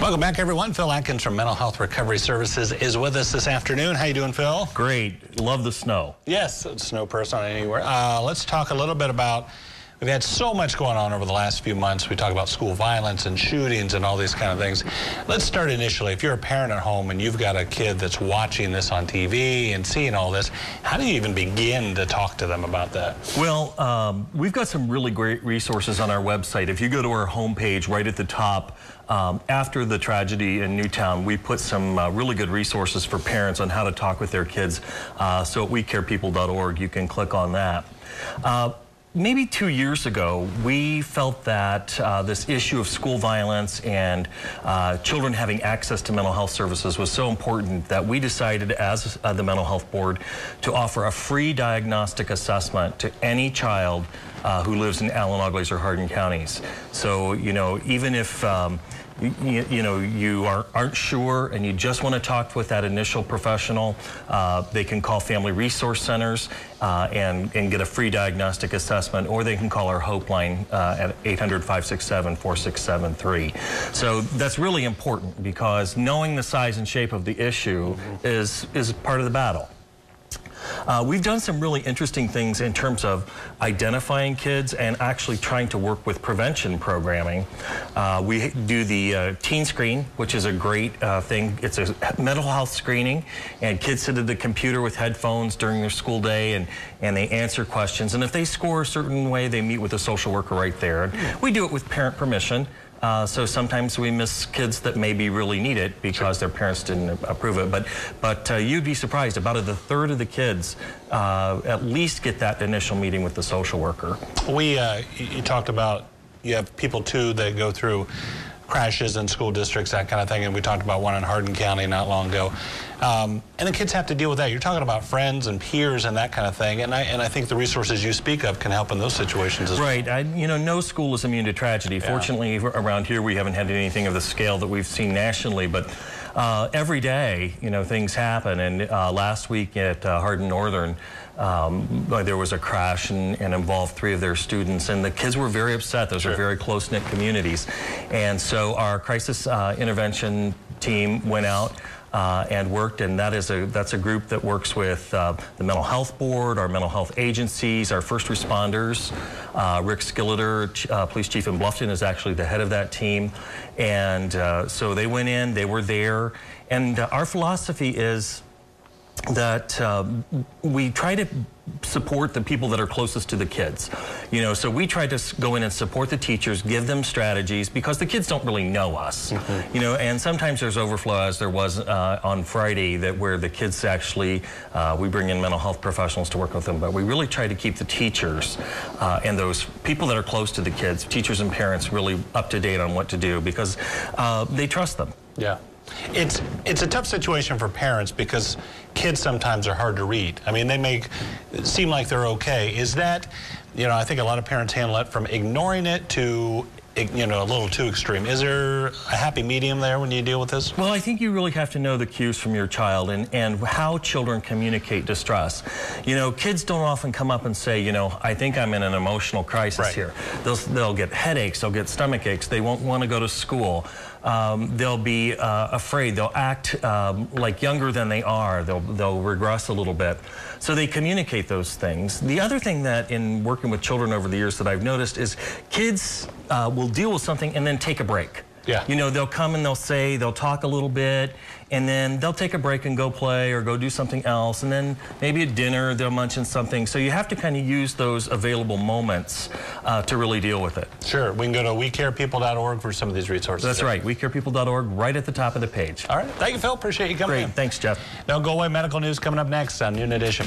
Welcome back, everyone. Phil Atkins from Mental Health Recovery Services is with us this afternoon. How you doing, Phil? Great. Love the snow. Yes, snow person anywhere. Let's talk a little bit about, we've had so much going on over the last few months. We talk about school violence and shootings and all these kind of things. Let's start initially. If you're a parent at home and you've got a kid that's watching this on TV and seeing all this, how do you even begin to talk to them about that? Well, we've got some really great resources on our website. If you go to our homepage right at the top, after the tragedy in Newtown, we put some really good resources for parents on how to talk with their kids. So at wecarepeople.org, you can click on that. Maybe 2 years ago, we felt that this issue of school violence and children having access to mental health services was so important that we decided as the Mental Health Board to offer a free diagnostic assessment to any child who lives in Allen, Auglaize, or Hardin counties. So, you know, even if you aren't sure and you just want to talk with that initial professional, they can call Family Resource Centers and get a free diagnostic assessment, or they can call our Hope line at 800-567-4673. So that's really important because knowing the size and shape of the issue is part of the battle. We've done some really interesting things in terms of identifying kids and actually trying to work with prevention programming. We do the teen screen, which is a great thing. It's a mental health screening, and kids sit at the computer with headphones during their school day and they answer questions. And if they score a certain way, they meet with a social worker right there. And we do it with parent permission. So sometimes we miss kids that maybe really need it because their parents didn't approve it. But you'd be surprised, about a third of the kids at least get that initial meeting with the social worker. You talked about, you have people too that go through crashes in school districts, that kind of thing, and we talked about one in Hardin County not long ago. And the kids have to deal with that. You're talking about friends and peers and that kind of thing, and I think the resources you speak of can help in those situations as well. Right. No school is immune to tragedy. Yeah. Fortunately, around here we haven't had anything of the scale that we've seen nationally, but every day, things happen. And last week at Hardin Northern, there was a crash and involved 3 of their students, and the kids were very upset. Those are very close-knit communities. And so our crisis intervention team went out and worked, and that's a group that works with the Mental Health Board, our mental health agencies, our first responders. Rick Skilleter, police chief in Bluffton, is actually the head of that team. And so they went in, they were there, and our philosophy is that we try to support the people that are closest to the kids. So we try to go in and support the teachers, give them strategies, because the kids don't really know us. And sometimes there's overflow, as there was on Friday, where the kids actually, we bring in mental health professionals to work with them, but we really try to keep the teachers and those people that are close to the kids, teachers and parents, really up to date on what to do, because they trust them. Yeah. It's a tough situation for parents because kids sometimes are hard to read. I mean, they make it seem like they're okay. Is that, I think a lot of parents handle it from ignoring it to, a little too extreme. Is there a happy medium there when you deal with this? Well, I think you really have to know the cues from your child and how children communicate distress. Kids don't often come up and say, I think I'm in an emotional crisis here. They'll get headaches, they'll get stomach aches, they won't want to go to school. They'll be afraid. They'll act like younger than they are. They'll regress a little bit. So they communicate those things. The other thing that in working with children over the years that I've noticed is kids will deal with something and then take a break. Yeah. They'll come and they'll talk a little bit, and then they'll take a break and go play or go do something else, and then maybe at dinner they'll mention something. So you have to kind of use those available moments to really deal with it. Sure. We can go to wecarepeople.org for some of these resources. That's right. wecarepeople.org, right at the top of the page. All right. Thank you, Phil. Appreciate you coming in. Great. Thanks, Jeff. Now, go away. Medical news coming up next on Noon Edition.